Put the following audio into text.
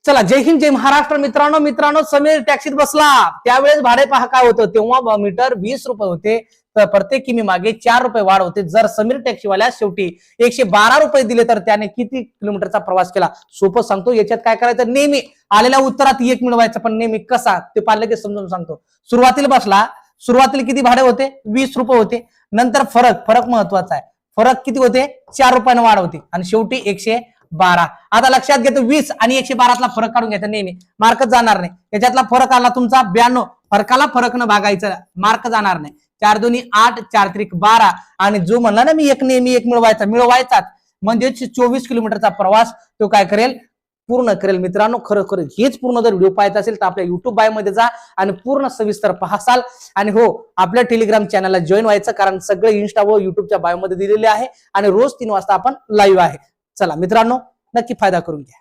चला, जय हिंद जय महाराष्ट्र. मित्रांनो समीर टॅक्सीत बसला त्यावेळेस भाडे पहा काय होतं. तेव्हा मीटर 20 रुपये होते, तर प्रत्येक किमी मागे 4 रुपये वाढ होते. जर समीर टॅक्सीवाल्यास शेवटी 112 रुपये दिले तर त्याने किती किलोमीटरचा प्रवास केला. सोपं सांगतो. याच्यात काय करायचं, नेहमी आलेल्या उत्तरात एक मिळवायचं, पण नेहमी कसा ते पाहिलं की समजून सांगतो. सुरुवातीला बसला, सुरुवातीला किती भाडे होते, 20 रुपये होते. नंतर फरक महत्वाचा आहे. फरक किती होते, 4 रुपयाने वाढ होती आणि शेवटी 112. आता लक्षात घेतो 20 आणि 112 फरक काढून घ्यायचा. नेहमी मार्कच जाणार नाही. याच्यातला फरक आला तुमचा 92, फरकाला फरक न भागायचं, मार्क जाणार नाही. 4 2 8, 4 3 12 आणि जो म्हणला ना मी नेहमी एक मिळवायचाच म्हणजे 24 किलोमीटरचा प्रवास तो काय करेल, पूर्ण करेल. मित्रांनो खरं हेच पूर्ण जर व्हिडिओ पाहायचा असेल तर आपल्या युट्यूब बाय मध्ये जा आणि पूर्ण सविस्तर पाहासाल. आणि हो, आपल्या टेलिग्राम चॅनलला जॉईन व्हायचं, कारण सगळे इन्स्टा व युट्यूबच्या बायो मध्ये दिलेले आहे आणि रोज 3 वाजता आपण लाईव्ह आहे. चला मित्रांनो, नक्की फायदा करून घ्या.